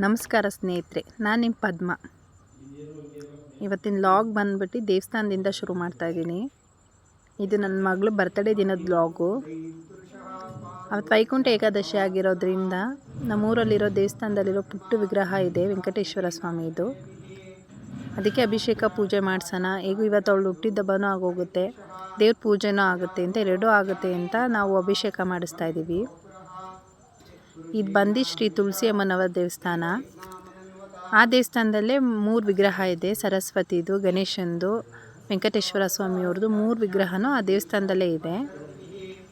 ನಮಸ್ಕಾರ ಸ್ನೇಹಿತರೆ, ನಾನು ನಿಮ್ಮ ಪದ್ಮ. ಇವತ್ತಿನ ಲಾಗ್ ಬಂದ್ಬಿಟ್ಟು ದೇವಸ್ಥಾನದಿಂದ ಶುರು ಮಾಡ್ತಾಯಿದ್ದೀನಿ. ಇದು ನನ್ನ ಮಗಳು ಬರ್ತ್ಡೇ ದಿನದ ಲಾಗು. ಅವತ್ತು ವೈಕುಂಠ ಏಕಾದಶಿ ಆಗಿರೋದ್ರಿಂದ ನಮ್ಮೂರಲ್ಲಿರೋ ದೇವಸ್ಥಾನದಲ್ಲಿರೋ ಪುಟ್ಟ ವಿಗ್ರಹ ಇದೆ, ವೆಂಕಟೇಶ್ವರ ಸ್ವಾಮಿದು. ಅದಕ್ಕೆ ಅಭಿಷೇಕ ಪೂಜೆ ಮಾಡಿಸೋಣ. ಹೇಗೂ ಇವತ್ತು ಅವಳು ಹುಟ್ಟಿದಬ್ಬನೂ ಆಗೋಗುತ್ತೆ, ದೇವ್ರ ಪೂಜೆನೂ ಆಗುತ್ತೆ ಅಂತ, ಎರಡೂ ಆಗುತ್ತೆ ಅಂತ ನಾವು ಅಭಿಷೇಕ ಮಾಡಿಸ್ತಾ ಇದ್ದೀವಿ. ಇದು ಬಂದು ಶ್ರೀ ತುಳಸಿ ಅಮ್ಮನವರ ದೇವಸ್ಥಾನ. ಆ ದೇವಸ್ಥಾನದಲ್ಲೇ 3 ವಿಗ್ರಹ ಇದೆ, ಸರಸ್ವತಿದು, ಗಣೇಶಂದು, ವೆಂಕಟೇಶ್ವರ ಸ್ವಾಮಿಯವ್ರದ್ದು 3 ವಿಗ್ರಹನೂ ಆ ದೇವಸ್ಥಾನದಲ್ಲೇ ಇದೆ.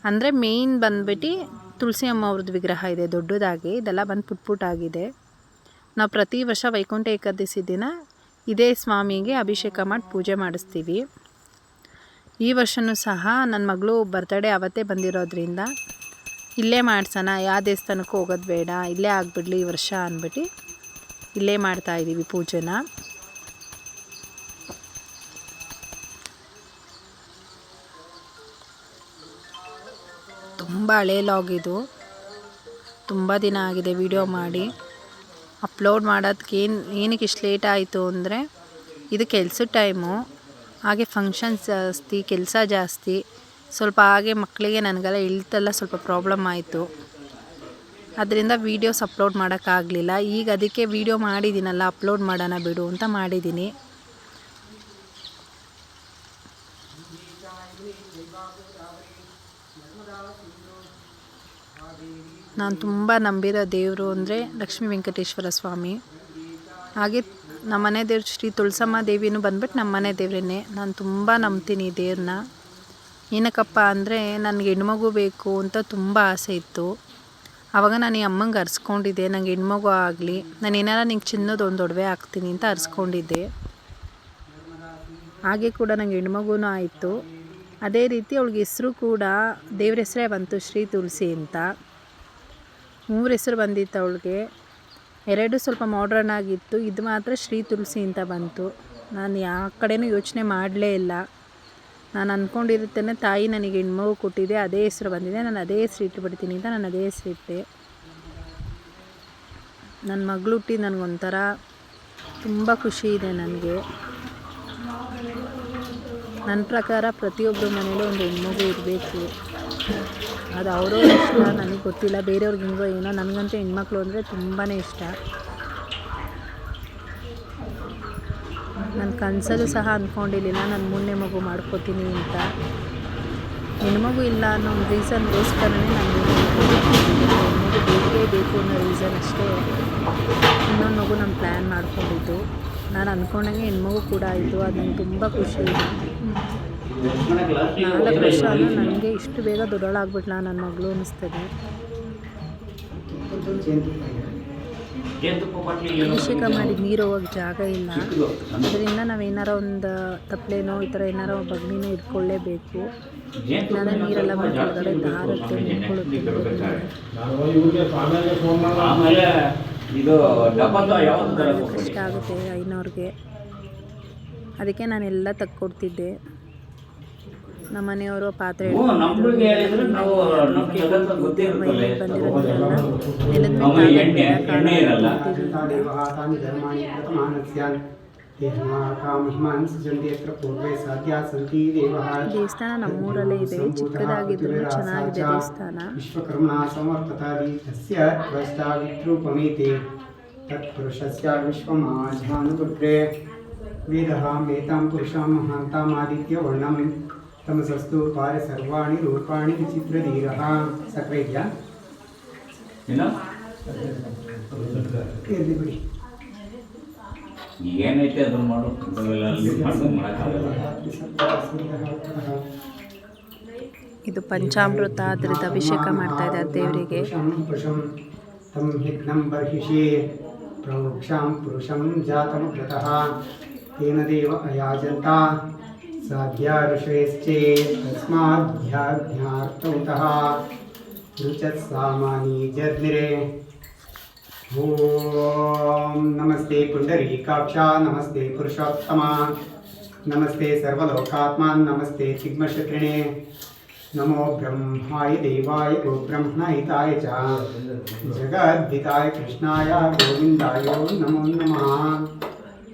ಅಂದರೆ ಮೇಯ್ನ್ ಬಂದ್ಬಿಟ್ಟು ತುಳಸಿ ಅಮ್ಮ ಅವ್ರದ್ದು ವಿಗ್ರಹ ಇದೆ ದೊಡ್ಡದಾಗಿ, ಇದೆಲ್ಲ ಬಂದು ಪುಟ್ಟಾಗಿದೆ. ನಾವು ಪ್ರತಿ ವರ್ಷ ವೈಕುಂಠ ಏಕಾದಶಿ ದಿನ ಇದೇ ಸ್ವಾಮಿಗೆ ಅಭಿಷೇಕ ಮಾಡಿ ಪೂಜೆ ಮಾಡಿಸ್ತೀವಿ. ಈ ವರ್ಷವೂ ಸಹ ನನ್ನ ಮಗಳು ಬರ್ತ್ಡೇ ಅವತ್ತೇ ಬಂದಿರೋದ್ರಿಂದ ಇಲ್ಲೇ ಮಾಡ್ಸೋಣ, ಯಾವ ದೇವಸ್ಥಾನಕ್ಕೂ ಹೋಗೋದು ಬೇಡ, ಇಲ್ಲೇ ಆಗಿಬಿಡ್ಲಿ ಈ ವರ್ಷ ಅಂದ್ಬಿಟ್ಟು ಇಲ್ಲೇ ಮಾಡ್ತಾಯಿದ್ದೀವಿ ಪೂಜೆನ. ತುಂಬ ಹಳೆ ಲಾಗ್ ಇದು, ತುಂಬ ದಿನ ಆಗಿದೆ ವಿಡಿಯೋ ಮಾಡಿ. ಅಪ್ಲೋಡ್ ಮಾಡೋದಕ್ಕೆ ಏನಕ್ಕೆ ಇಷ್ಟು ಲೇಟ್ ಆಯಿತು ಅಂದರೆ, ಇದು ಕೆಲಸದ ಟೈಮು, ಹಾಗೆ ಫಂಕ್ಷನ್ಸ್ ಜಾಸ್ತಿ, ಕೆಲಸ ಜಾಸ್ತಿ, ಸ್ವಲ್ಪ ಹಾಗೆ ಮಕ್ಕಳಿಗೆ ನನಗೆಲ್ಲ ಹೆಲ್ತೆಲ್ಲ ಸ್ವಲ್ಪ ಪ್ರಾಬ್ಲಮ್ ಆಯಿತು. ಅದರಿಂದ ವೀಡಿಯೋಸ್ ಅಪ್ಲೋಡ್ ಮಾಡೋಕ್ಕಾಗಲಿಲ್ಲ. ಈಗ ಅದಕ್ಕೆ ವೀಡಿಯೋ ಮಾಡಿದ್ದೀನಲ್ಲ, ಅಪ್ಲೋಡ್ ಮಾಡೋಣ ಬಿಡು ಅಂತ ಮಾಡಿದ್ದೀನಿ. ನಾನು ತುಂಬ ನಂಬಿರೋ ದೇವರು ಅಂದರೆ ಲಕ್ಷ್ಮೀ ವೆಂಕಟೇಶ್ವರ ಸ್ವಾಮಿ. ಹಾಗೆ ನಮ್ಮನೆ ದೇವ್ರು ಶ್ರೀ ತುಳಸಮ್ಮ ದೇವಿನೂ ಬಂದ್ಬಿಟ್ಟು ನಮ್ಮನೆ ದೇವ್ರೇ. ನಾನು ತುಂಬ ನಂಬ್ತೀನಿ ದೇವ್ರನ್ನ. ಏನಕ್ಕಪ್ಪ ಅಂದರೆ ನನಗೆ ಹೆಣ್ಮಗು ಬೇಕು ಅಂತ ತುಂಬ ಆಸೆ ಇತ್ತು. ಆವಾಗ ನಾನು ಈ ಅಮ್ಮಂಗೆ ಅರ್ಸ್ಕೊಂಡಿದ್ದೆ, ನನಗೆ ಹೆಣ್ಮಗು ಆಗಲಿ, ನಾನು ಏನಾರ ನಿಂಗೆ ಚಿನ್ನದ ಒಂದು ಒಡವೆ ಹಾಕ್ತೀನಿ ಅಂತ ಅರ್ಸ್ಕೊಂಡಿದ್ದೆ. ಹಾಗೆ ಕೂಡ ನನಗೆ ಹೆಣ್ಮಗುನೂ ಆಯಿತು. ಅದೇ ರೀತಿ ಅವಳಿಗೆ ಹೆಸರು ಕೂಡ ದೇವ್ರ ಹೆಸರೇ ಬಂತು, ಶ್ರೀ ತುಳಸಿ ಅಂತ. 3 ಹೆಸರು ಬಂದಿತ್ತು ಅವಳಿಗೆ. 2 ಸ್ವಲ್ಪ ಮಾಡ್ರನ್ ಆಗಿತ್ತು, ಇದು ಮಾತ್ರ ಶ್ರೀ ತುಳಸಿ ಅಂತ ಬಂತು. ನಾನು ಯಾವ ಕಡೆನೂ ಯೋಚನೆ ಮಾಡಲೇ ಇಲ್ಲ. ನಾನು ಅಂದ್ಕೊಂಡಿರುತ್ತೇನೆ ತಾಯಿ ನನಗೆ ಹೆಣ್ಮಗು ಕೊಟ್ಟಿದೆ, ಅದೇ ಹೆಸರು ಬಂದಿದೆ, ನಾನು ಅದೇ ಹೆಸರು ಇಟ್ಟುಬಿಡ್ತೀನಿ ಅಂತ ನಾನು ಅದೇ ಹೆಸರು ಇಟ್ಟೆ. ನನ್ನ ಮಗಳು ಹುಟ್ಟಿ ನನಗೊಂಥರ ತುಂಬ ಖುಷಿ ಇದೆ ನನಗೆ. ನನ್ನ ಪ್ರಕಾರ ಪ್ರತಿಯೊಬ್ಬರ ಮನೇಲೂ ಒಂದು ಹೆಣ್ಮಗು ಇರಬೇಕು. ಅದು ಅವರೋ ಇಷ್ಟ, ನನಗೆ ಗೊತ್ತಿಲ್ಲ, ಬೇರೆಯವ್ರಿಗೆ ಹೆಂಗೋ ಏನೋ, ನನಗಂತೂ ಹೆಣ್ಮಕ್ಳು ಅಂದರೆ ತುಂಬಾ ಇಷ್ಟ. ನನ್ನ ಕನಸಲ್ಲೂ ಸಹ ಅಂದ್ಕೊಂಡಿರಲಿಲ್ಲ ನಾನು 3ನೇ ಮಗು ಮಾಡ್ಕೋತೀನಿ ಅಂತ. ಹೆಣ್ಮಗು ಇಲ್ಲ ಅನ್ನೋ ಒಂದು ರೀಸನ್ಗೋಸ್ಕರನೇ ನಾನು ಹೆಣ್ಮಗು ಬೇಕೇ ಬೇಕು ಅನ್ನೋ ರೀಸನ್ ಅಷ್ಟೇ ಇನ್ನೊಂದು ಮಗು ನಾನು ಪ್ಲ್ಯಾನ್ ಮಾಡ್ಕೊಂಡಿದ್ದು. ನಾನು ಅಂದ್ಕೊಂಡಂಗೆ ಹೆಣ್ಮಗು ಕೂಡ ಆಯಿತು, ಅದು ನನಗೆ ತುಂಬ ಖುಷಿ ಇದೆ. 4 ವರ್ಷ ನನಗೆ ಇಷ್ಟು ಬೇಗ ದೊಡ್ಡೋಳಾಗ್ಬಿಟ್ಲ ನನ್ನ ಮಗಳು ಅನ್ನಿಸ್ತದೆ. ಅಭಿಷೇಕ ಮಾಡಿ ನೀರು ಹೋಗೋಕ್ಕೆ ಜಾಗ ಇಲ್ಲ, ಅದರಿಂದ ನಾವೇನಾರ ಒಂದು ತಪ್ಪಲೇನೋ ಈ ಥರ ಏನಾರ ಬಗ್ನಿನೋ ಇಟ್ಕೊಳ್ಳೇಬೇಕು. ನಾನು ನೀರೆಲ್ಲ ಕೆಳಗಡೆ ದಾರುತ್ತೆ, ನಿಂತ್ಕೊಳ್ಳುತ್ತೆ. ಕಷ್ಟ ಆಗುತ್ತೆ ಐನೋರ್ಗೆ, ಅದಕ್ಕೆ ನಾನೆಲ್ಲ ತಕ್ಕೊಡ್ತಿದ್ದೆ. ನಮ್ಮ ಮನೆಯವರು ಪಾತ್ರೆ ದೇವಸ್ಥಾನ ನಮ್ಮೂರಲ್ಲೇ ಇದೆ, ಚಿಕ್ಕದಾಗಿದ್ರು ಚೆನ್ನಾಗಿದೆ ದೇವಸ್ಥಾನ. ವೇದಾಂ ಪುರುಷಾಂ ಮಹಾಂತಾಮಾದಿತ್ಯ ವರ್ಣಂ ತಮಸಸ್ತು ಪಾರೆ ಸರ್ವಾಣಿ ರೂಪಾಣಿ ವಿಚಿತ್ರಧೀರಃ. ಸಕ್ಕರೆ ಇದೆಯಾ? ಇರಲಿ ಬಿಡಿ, ಏನೈತೆ ಅದನ್ನು ಮಾಡು. ಇದು ಪಂಚಾಮೃತ, ಅದರದ್ದು ಅಭಿಷೇಕ ಮಾಡ್ತಾ ಇದ್ದಾರೆ ದೇವರಿಗೆ. ತಂ ಹಿಗ್ನಂ ಬರ್ಹಿಷೇ ಪ್ರವಕ್ಷಾಂ ಪುರುಷಂ ಜಾತಂ ಕೃತಃ ತೇನ ದೇವ ಅಯಾಜಂತ ಸಾಧ್ಯ ಋಷೇಶ್ಚೇ ತಸ್ಮಾಧ್ಯಾಜ್ಞಾರ್ಥೌತಃ ರುಚತ್ ಸಾಮಾನಿ ಜರ್ನಿರೆ. ಓಂ ನಮಸ್ತೆ ಪುಂಡರೀಕಾಕ್ಷ, ನಮಸ್ತೆ ಪುರುಷೋತ್ತಮ, ನಮಸ್ತೆ ಸರ್ವಲೋಕಾತ್ಮ, ನಮಸ್ತೆ ಚಿಗ್ಮಶಕ್ರಿಣೆ, नमो ब्रह्माय देवाय गोब्रह्महिताय च जगद्धिताय कृष्णाय गोविंदाय नमो नमः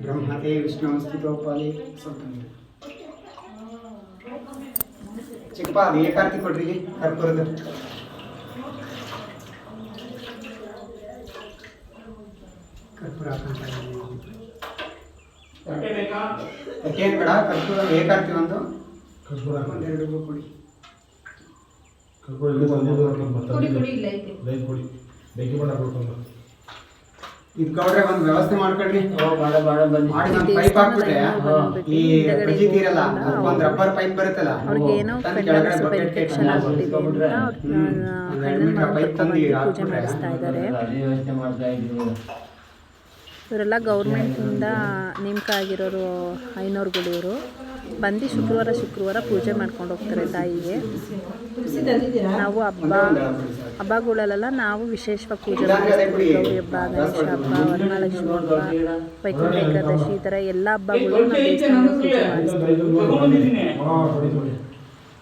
ब्रह्मते विष्णुस्तुतोपले ಚಿಕ್ಕಪ್ಪ ಅದು ಏಕಾರ್ತಿ ಕೊಡ್ರಿ ಕರ್ಪೂರದ ಕರ್ಪೂರ ಹಾಕೇನು ಬೇಡ ಕರ್ಪೂರ ಏಕಾರ್ತಿ ಒಂದು ಒಂದೆರಡು ಕೊಡಿ ಇದು ಗೌಡ್ರೆ ಒಂದು ವ್ಯವಸ್ಥೆ ಮಾಡ್ಕೊಳ್ರಿ ಮಾಡಿ ಒಂದು ಪೈಪ್ ಹಾಕ್ಬಿಟ್ರೆ ಈ ಬಜ್ಜಿ ತೀರಲ್ಲ ಒಂದು ರಬ್ಬರ್ ಪೈಪ್ ಬರುತ್ತಲ್ಲ ಅವ್ರಿಗೇನೋ ಕೆಳಗಡೆ ಸ್ವಲ್ಪ ಬಕೆಟ್ ಇನ್ಫೆಕ್ಷನ್ ಆಗ್ಬಿಟ್ಟಿದೆ ಅಂತ ಪೈಪ್ ತಂದು ಪೂಜೆ ಹಾಕ್ಬಿಟ್ರೆ ಮಾಡಿಸ್ತಾ ಇದ್ದಾರೆ. ಇವರೆಲ್ಲ ಗೌರ್ಮೆಂಟಿಂದ ನೇಮಕ ಆಗಿರೋರು ಐನೋರುಗಳು ಇವರು ಬಂದು ಶುಕ್ರವಾರ ಪೂಜೆ ಮಾಡ್ಕೊಂಡು ಹೋಗ್ತಾರೆ ತಾಯಿಗೆ. ನಾವು ಹಬ್ಬಗಳಲ್ಲೆಲ್ಲ ನಾವು ವಿಶೇಷವಾಗಿ ಪೂಜೆ ಮಾಡಿಸ್ತೀವಿ. ಗೌರಿ ಹಬ್ಬ, ಗಣೇಶ ಹಬ್ಬ, ವರಮಹಾಲಕ್ಷ್ಮಿ ಹಬ್ಬ, ವೈಕುಂಠ ಏಕಾದಶಿ ಈ ಥರ ಎಲ್ಲ ಹಬ್ಬಗಳು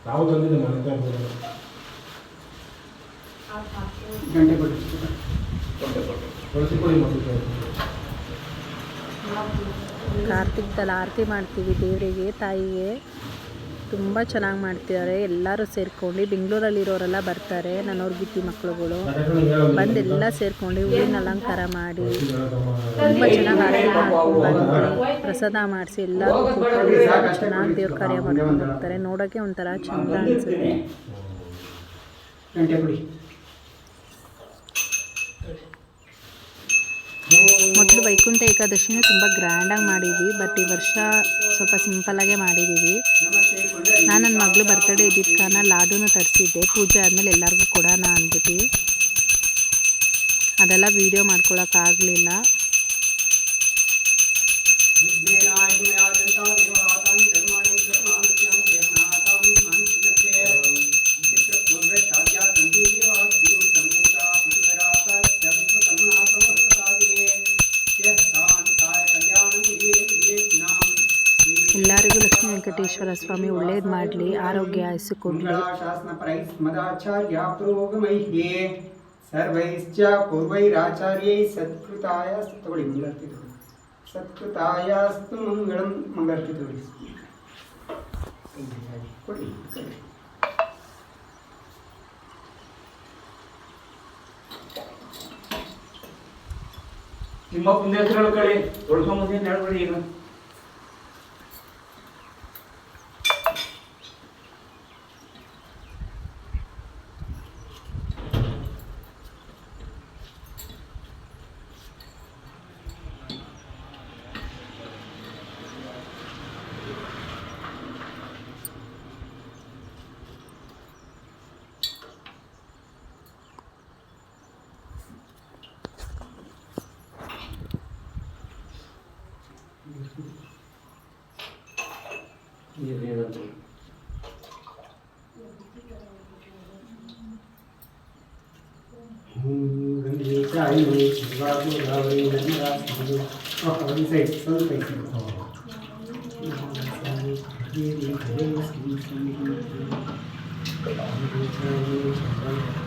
ನಾವು ದೇವಸ್ಥಾನದಲ್ಲಿ ಪೂಜೆ ಮಾಡಿಸ್ತೀವಿ. ಗಂಟೆ ಕೊಡಿ ಕಾರ್ತಿಕದಲ್ಲಿ ಆರತಿ ಮಾಡ್ತೀವಿ ದೇವರಿಗೆ, ತಾಯಿಗೆ. ತುಂಬ ಚೆನ್ನಾಗಿ ಮಾಡ್ತಿದ್ದಾರೆ. ಎಲ್ಲರೂ ಸೇರ್ಕೊಂಡು ಬೆಂಗಳೂರಲ್ಲಿರೋರೆಲ್ಲ ಬರ್ತಾರೆ, ನನ್ನವ್ರ ಗಿತ್ತಿ ಮಕ್ಕಳುಗಳು ಬಂದು ಎಲ್ಲ ಸೇರ್ಕೊಂಡು ಹೂವಿನ ಅಲಂಕಾರ ಮಾಡಿ ತುಂಬ ಚೆನ್ನಾಗಿ ಆರತಿ ಮಾಡ್ಕೊಂಡು ಬಂದು ಪ್ರಸಾದ ಮಾಡಿಸಿ ಎಲ್ಲರೂ ಕೂತ್ಕೊಂಡು ಚೆನ್ನಾಗಿ ದೇವ್ರ ಕಾರ್ಯ ಮಾಡ್ಕೊಂಡು ಹೋಗ್ತಾರೆ. ನೋಡೋಕ್ಕೆ ಒಂಥರ ಚಂದ ಅನಿಸುತ್ತೆ. ಗಂಟೆ ಕೊಡಿ ಮೊದಲು ವೈಕುಂಠ ಏಕಾದಶಿನೂ ತುಂಬ ಗ್ರ್ಯಾಂಡಾಗಿ ಮಾಡಿದ್ವಿ, ಬಟ್ ಈ ವರ್ಷ ಸ್ವಲ್ಪ ಸಿಂಪಲ್ಲಾಗೇ ಮಾಡಿದ್ದೀವಿ. ನಾನು ನನ್ನ ಮಗಳು ಬರ್ತಡೇ ಇದ್ದಿದ್ದ ಕಾರಣ ಲಾಡೂನು ತರಿಸಿದ್ದೆ. ಪೂಜೆ ಆದಮೇಲೆ ಎಲ್ಲರಿಗೂ ಕೊಡೋಣ ಅಂದ್ಬಿಟ್ಟು ಅದೆಲ್ಲ ವೀಡಿಯೋ ಮಾಡ್ಕೊಳಕ್ಕಾಗಲಿಲ್ಲ. ಎಲ್ಲರಿಗೂ ಲಕ್ಷ್ಮೀ ವೆಂಕಟೇಶ್ವರ ಸ್ವಾಮಿ ಒಳ್ಳೇದು ಮಾಡಲಿ, ಆರೋಗ್ಯ ಆಯಸ್ಸು ಕೊಡಲಿ. ಸರ್ವೈಶ್ಚ ಪೂರ್ವೈರಾಚಾರ್ಯೈ ಸತ್ಕೃತಾಯಸ್ತು ಮಂಗಳಂ ಮಂಗಳಾರತಿ ಕೊಡಿ. ನಿಮ್ಮ ಮುಂದೆ ಹೆಸರು ಕಡೆ ತೊಳ್ಕೊಂಬಂದು ಹೇಳ್ಬೇಡಿ. ಈಗ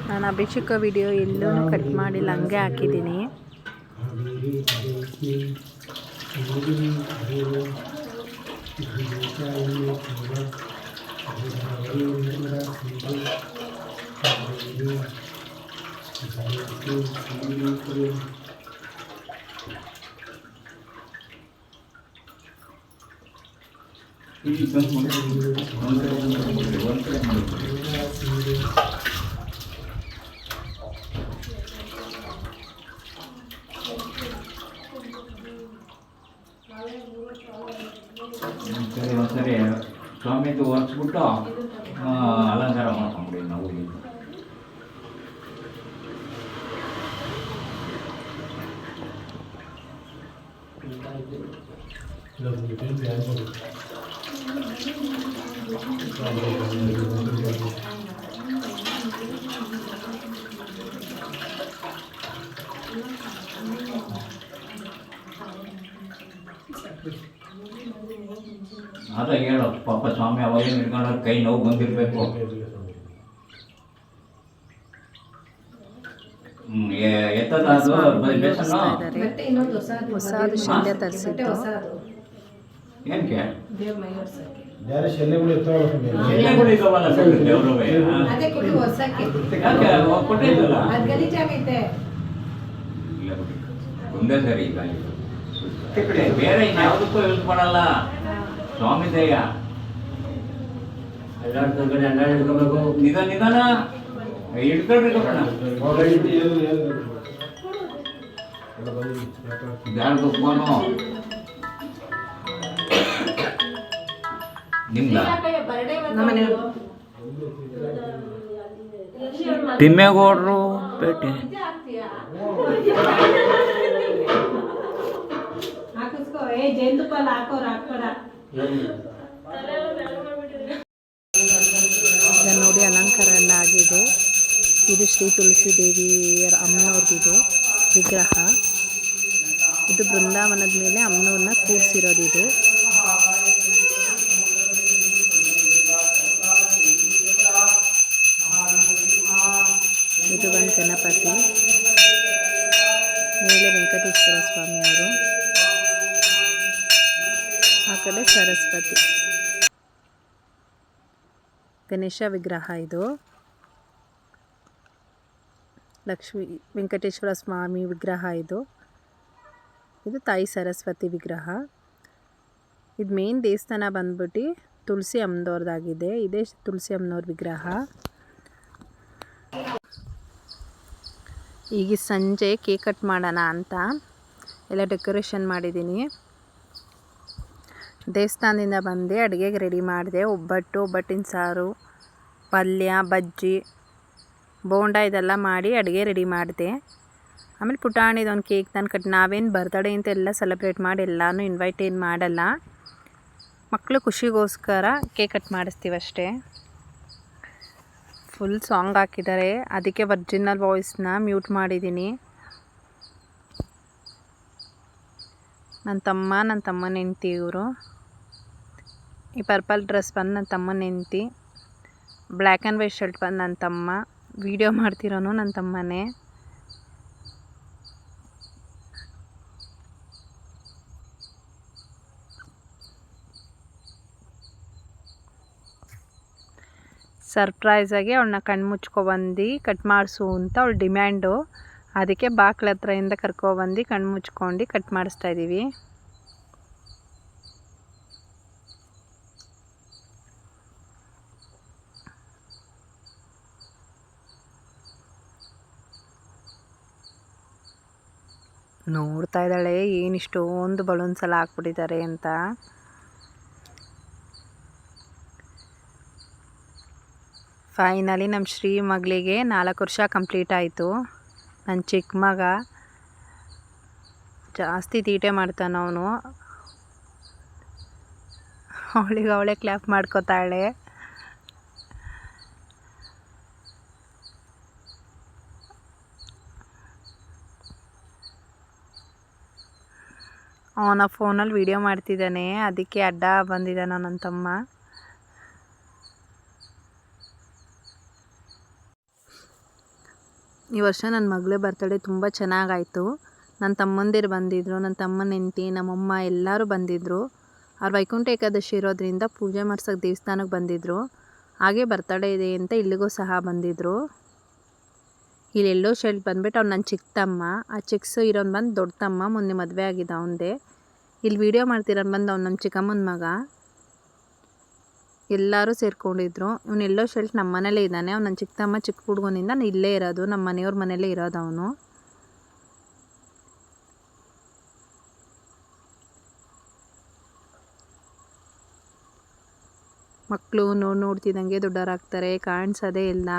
ನಾನು ಅಭಿಷೇಕ ವಿಡಿಯೋ ಎಲ್ಲೂ ಕಟ್ ಮಾಡಿಲ್ಲ, ಹಂಗೆ ಹಾಕಿದ್ದೀನಿ. ಒಂದ್ಸರಿ ಸ್ವಾಮಿದು ಒರೆಸ್ಬಿಟ್ಟು ಅಲಂಕಾರ ಮಾಡ್ಕೊಂಬಿಡಿ ನಾವು. ಅದ ಹೇಳು ಪಾಪ ಸ್ವಾಮಿ ಅವಾಗ ಹಿಡ್ಕೊಂಡ್ರೆ ಕೈ ನೋವು ಬಂದಿರಬೇಕು. ಎತ್ತದ ಅದು ಸ್ವಾಮಿ ಬೇಸನ್ನು ಯೋಗಿಸ್ತಾ ಇದ್ದಾರೆ. ಹೊಸದು ಶಲ್ಯ ತರಿಸಿದ್ದು. ಏನಕ್ಕೆ ಬೇರೆ ಶಲ್ಯಗಳು ಇರ್ತಾವಲ್ಲ ಸ್ವಾಮಿ. ಎಲ್ಲಗಳು ಇದಾವಲ್ಲ ಬಿಡು ದೇವ್ರವೇ. ಯಾಕೆ ಕೊಟ್ಟಿದ್ದಲ್ಲ ಇಲ್ಲ ಬಿಡಿ ಒಂದೇ ಸರಿ ಈಗ ಬೇರೆ ಇನ್ಯಾವುದಕ್ಕೂ ಯೂಸ್ ಮಾಡಲ್ಲ ಸ್ವಾಮಿ ದಯ ಎಲ್ಲಾರ್ದು ಕಡೆ ಅನ್ನ ಹಿಡ್ಕೋಬೇಕು. ನಿಧಾನ ನಿಧಾನ ಹಿಡ್ಕೊಳ್ರಿ ಕಣ ಯಾರ್ದು ಫೋನು ನಿಮ್ದ ತಿಮ್ಮೇಗೌಡರು ಪೇಟೆ ಈಗ ನೋಡಿ ಅಲಂಕಾರ ಎಲ್ಲ ಆಗಿದೆ. ಇದು ಶ್ರೀ ತುಳಸಿ ದೇವಿಯರ ಅಮ್ಮನವ್ರದ್ದು ವಿಗ್ರಹ. ಇದು ಬೃಂದಾವನದ ಮೇಲೆ ಅಮ್ಮನವ್ರನ್ನ ಕೂರಿಸಿರೋದು. ಇದು ಒಂದು ಗಣಪತಿ, ಮೇಲೆ ವೆಂಕಟೇಶ್ವರ ಸ್ವಾಮಿಯವರು, ಆ ಕಡೆ ಸರಸ್ವತಿ. ಗಣೇಶ ವಿಗ್ರಹ ಇದು. ಲಕ್ಷ್ಮೀ ವೆಂಕಟೇಶ್ವರ ಸ್ವಾಮಿ ವಿಗ್ರಹ ಇದು. ಇದು ತಾಯಿ ಸರಸ್ವತಿ ವಿಗ್ರಹ. ಇದು ಮೇನ್ ದೇವಸ್ಥಾನ ಬಂದ್ಬಿಟ್ಟು ತುಳಸಿ ಅಮ್ಮನವ್ರದ್ದಾಗಿದೆ. ಇದೇ ತುಳಸಿ ಅಮ್ಮನವ್ರ ವಿಗ್ರಹ. ಈಗ ಸಂಜೆ ಕೇಕ್ ಕಟ್ ಮಾಡೋಣ ಅಂತ ಎಲ್ಲ ಡೆಕೋರೇಷನ್ ಮಾಡಿದ್ದೀನಿ. ದೇವಸ್ಥಾನದಿಂದ ಬಂದು ಅಡುಗೆಗೆ ರೆಡಿ ಮಾಡಿದೆ. ಒಬ್ಬಟ್ಟಿನ ಸಾರು, ಪಲ್ಯ, ಬಜ್ಜಿ, ಬೋಂಡ ಇದೆಲ್ಲ ಮಾಡಿ ಅಡುಗೆ ರೆಡಿ ಮಾಡಿದೆ. ಆಮೇಲೆ ಪುಟಾಣಿದೊಂದು ಕೇಕ್ ತಂದು ನಾವೇನು ಬರ್ತ್ಡೇ ಅಂತ ಎಲ್ಲ ಸೆಲೆಬ್ರೇಟ್ ಮಾಡಿ ಎಲ್ಲನೂ ಇನ್ವೈಟ್ ಏನು ಮಾಡಲ್ಲ. ಮಕ್ಕಳು ಖುಷಿಗೋಸ್ಕರ ಕೇಕ್ ಕಟ್ ಮಾಡಿಸ್ತೀವಿ ಅಷ್ಟೇ. ಫುಲ್ ಸಾಂಗ್ ಹಾಕಿದ್ದಾರೆ, ಅದಕ್ಕೆ ಒರಿಜಿನಲ್ ವಾಯ್ಸ್ನ ಮ್ಯೂಟ್ ಮಾಡಿದ್ದೀನಿ. ನನ್ನ ತಮ್ಮನ ಹೆಂಡ್ತಿ ಇವರು. ಈ ಪರ್ಪಲ್ ಡ್ರೆಸ್ ಬಂದು ನನ್ನ ತಮ್ಮನ ಹೆಂಡ್ತಿ, ಬ್ಲ್ಯಾಕ್ ಆ್ಯಂಡ್ ವೈಟ್ ಶರ್ಟ್ ಬಂದು ನನ್ನ ತಮ್ಮ. ವಿಡಿಯೋ ಮಾಡ್ತಿರೋನು ನನ್ನ ತಮ್ಮನೇ. ಸರ್ಪ್ರೈಸಾಗಿ ಅವಳನ್ನ ಕಣ್ಣು ಮುಚ್ಕೊಬಂದು ಕಟ್ ಮಾಡಿಸು ಅಂತ ಅವಳು ಡಿಮ್ಯಾಂಡು. ಅದಕ್ಕೆ ಬಾಕ್ಲ ಹತ್ರದಿಂದ ಕರ್ಕೊಬಂದು ಕಣ್ಣು ಮುಚ್ಕೊಂಡು ಕಟ್ ಮಾಡಿಸ್ತಾಯಿದ್ದೀವಿ. ನೋಡ್ತಾ ಇದ್ದಾಳೆ ಏನಿಷ್ಟೊಂದು ಬಲೂನ್ಸ್ ಎಲ್ಲ ಹಾಕ್ಬಿಟ್ಟಿದ್ದಾರೆ ಅಂತ. ಫೈನಲಿ ನಮ್ಮ ಶ್ರೀ ಮಗಳಿಗೆ 4 ವರ್ಷ ಕಂಪ್ಲೀಟ್ ಆಯಿತು. ನನ್ನ ಚಿಕ್ಕ ಮಗ ಜಾಸ್ತಿ ತೀಟೆ ಮಾಡ್ತಾನೆ ಅವನು. ಅವಳೇ ಕ್ಲಾಪ್ ಮಾಡ್ಕೋತಾಳೆ. ಅವನ ಫೋನಲ್ಲಿ ವಿಡಿಯೋ ಮಾಡ್ತಿದ್ದಾನೆ, ಅದಕ್ಕೆ ಅಡ್ಡ ಬಂದಿದ್ದಾನೆ ನನ್ನ ತಮ್ಮ. ಈ ವರ್ಷ ನನ್ನ ಮಗಳ ಬರ್ತಡೇ ತುಂಬ ಚೆನ್ನಾಗಾಯಿತು. ನನ್ನ ತಮ್ಮಂದಿರು ಬಂದಿದ್ದರು, ನನ್ನ ತಮ್ಮನ ಹೆಂಡ್ತಿ, ನಮ್ಮಮ್ಮ ಎಲ್ಲರೂ ಬಂದಿದ್ದರು. ಅವ್ರು ವೈಕುಂಠ ಏಕಾದಶಿ ಇರೋದ್ರಿಂದ ಪೂಜೆ ಮಾಡ್ಸೋಕ್ಕೆ ದೇವಸ್ಥಾನಕ್ಕೆ ಬಂದಿದ್ದರು. ಹಾಗೆ ಬರ್ತಡೇ ಇದೆ ಅಂತ ಇಲ್ಲಿಗೂ ಸಹ ಬಂದಿದ್ದರು. ಇಲ್ಲಿ ಎಲ್ಲೋ ಶರ್ಟ್ ಬಂದ್ಬಿಟ್ಟು ಅವ್ನು ನನ್ನ ಚಿಕ್ಕ ತಮ್ಮ, ಆ ಚಿಕ್ಸು ಇರೋನು ಬಂದು ದೊಡ್ಡ ತಮ್ಮ, ಮೊನ್ನೆ ಮದುವೆ ಆಗಿದೆ ಅವನದೇ. ಇಲ್ಲಿ ವಿಡಿಯೋ ಮಾಡ್ತಿರೋನು ಬಂದು ಅವ್ನು ನಮ್ಮ ಚಿಕ್ಕಮ್ಮನ ಮಗ. ಎಲ್ಲರೂ ಸೇರ್ಕೊಂಡಿದ್ರು. ಇವನು ಎಲ್ಲೋ ಶರ್ಟ್ ನಮ್ಮ ಮನೇಲೇ ಇದ್ದಾನೆ. ಅವ್ನು ನನ್ನ ಚಿಕ್ಕ ತಮ್ಮ, ಚಿಕ್ಕ ಹುಡುಗನಿಂದ ಇಲ್ಲೇ ಇರೋದು, ನಮ್ಮ ಮನೆಯವ್ರ ಮನೇಲೇ ಇರೋದು ಅವನು. ಮಕ್ಕಳು ನೋಡ್ತಿದ್ದಂಗೆ ದೊಡ್ಡವರಾಗ್ತಾರೆ, ಕಾಣಿಸೋದೇ ಇಲ್ಲ.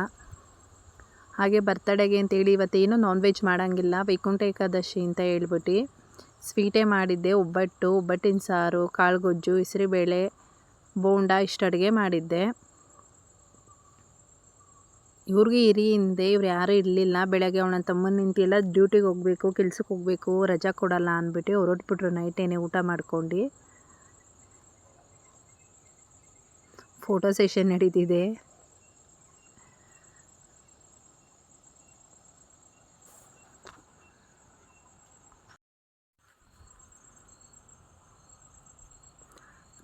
ಹಾಗೆ ಬರ್ತಡೇಗೆ ಅಂತೇಳಿ ಇವತ್ತೇನು ನಾನ್ ವೆಜ್ ಮಾಡೋಂಗಿಲ್ಲ, ವೈಕುಂಠ ಏಕಾದಶಿ ಅಂತ ಹೇಳ್ಬಿಟ್ಟು ಸ್ವೀಟೇ ಮಾಡಿದ್ದೆ. ಒಬ್ಬಟ್ಟಿನ ಸಾರು, ಕಾಳುಗೊಜ್ಜು, ಹೆಸರುಬೇಳೆ, ಬೋಂಡ ಇಷ್ಟು ಅಡುಗೆ ಮಾಡಿದ್ದೆ. ಇವ್ರಿಗೆ ಇರಿ ಹಿಂದೆ ಇವ್ರು ಯಾರೂ ಇರಲಿಲ್ಲ. ಬೆಳಗ್ಗೆ ಅವನ ತಮ್ಮನ ಹೆಂಡ್ತಿ ಎಲ್ಲ ಡ್ಯೂಟಿಗೆ ಹೋಗಬೇಕು, ಕೆಲ್ಸಕ್ಕೆ ಹೋಗಬೇಕು, ರಜಾ ಕೊಡಲ್ಲ ಅಂದ್ಬಿಟ್ಟು ಹೊರಟ್ಬಿಟ್ರು ನೈಟೇನೆ ಊಟ ಮಾಡ್ಕೊಂಡು. ಫೋಟೋ ಸೆಷನ್ ನಡೀತಿದೆ.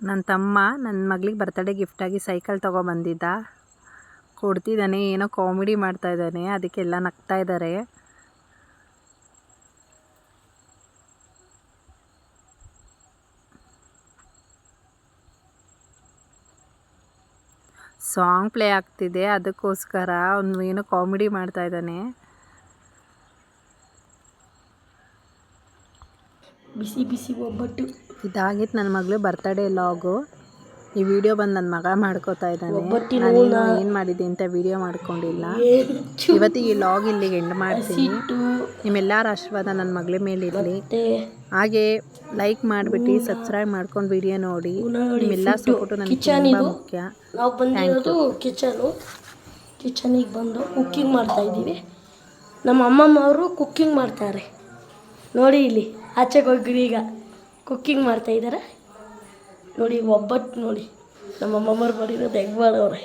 ನನ್ನ ತಮ್ಮ ನನ್ನ ಮಗಳಿಗೆ ಬರ್ತಡೇ ಗಿಫ್ಟಾಗಿ ಸೈಕಲ್ ತೊಗೊಬಂದಿದ್ದ, ಕೊಡ್ತಿದ್ದಾನೆ. ಏನೋ ಕಾಮಿಡಿ ಮಾಡ್ತಾಯಿದ್ದಾನೆ, ಅದಕ್ಕೆಲ್ಲ ನಗ್ತಾ ಇದ್ದಾರೆ. ಸಾಂಗ್ ಪ್ಲೇ ಆಗ್ತಿದೆ, ಅದಕ್ಕೋಸ್ಕರ ಅವನು ಏನೋ ಕಾಮಿಡಿ ಮಾಡ್ತಾ ಇದ್ದಾನೆ. ಬಿಸಿ ಬಿಸಿ ಒಬ್ಬಟ್ಟು. ಇದಾಗಿತ್ತು ನನ್ನ ಮಗಳು ಬರ್ತಡೇ ಲಾಗು. ಈ ವಿಡಿಯೋ ಬಂದು ನನ್ನ ಮಗ ಮಾಡ್ಕೋತಾ ಇದ್ದಾನೆ. ಒಬ್ಬಟ್ಟಿನ ನಾನೇನು ಏನು ಮಾಡಿದ್ದೆ ಅಂತ ವಿಡಿಯೋ ಮಾಡ್ಕೊಂಡಿಲ್ಲ. ಇವತ್ತಿಗೆ ಈ ಲಾಗ್ ಇಲ್ಲಿಗೆ ಎಂಡ್ ಮಾಡ್ತೀನಿ. ನಿಮ್ಮೆಲ್ಲರ ಆಶೀರ್ವಾದ ನನ್ನ ಮಗಳ ಮೇಲೆ ಇರಲಿ. ಹಾಗೆ ಲೈಕ್ ಮಾಡಿಬಿಟ್ಟು ಸಬ್ಸ್ಕ್ರೈಬ್ ಮಾಡ್ಕೊಂಡು ವಿಡಿಯೋ ನೋಡಿ. ನಿಮ್ಮೆಲ್ಲ ಸಪೋರ್ಟು ನನಗೆ ತುಂಬ ಮುಖ್ಯ. ನಾವು ಬಂದಿರೋದು ಕಿಚನಿಗೆ ಬಂದು ಕುಕ್ಕಿಂಗ್ ಮಾಡ್ತಾಯಿದ್ದೀವಿ. ನಮ್ಮ ಅಮ್ಮಮ್ಮವರು ಕುಕ್ಕಿಂಗ್ ಮಾಡ್ತಾರೆ ನೋಡಿ. ಇಲ್ಲಿ ಆಚೆಗೆ ಹೋಗಿ ಈಗ ಕುಕ್ಕಿಂಗ್ ಮಾಡ್ತಾಯಿದ್ದಾರೆ ನೋಡಿ. ಒಬ್ಬಟ್ಟು ನೋಡಿ ನಮ್ಮ ಅಮ್ಮಮ್ಮವ್ರು ಮಾಡಿರೋದು ಹೆಂಗೆ ಮಾಡೋರೆ.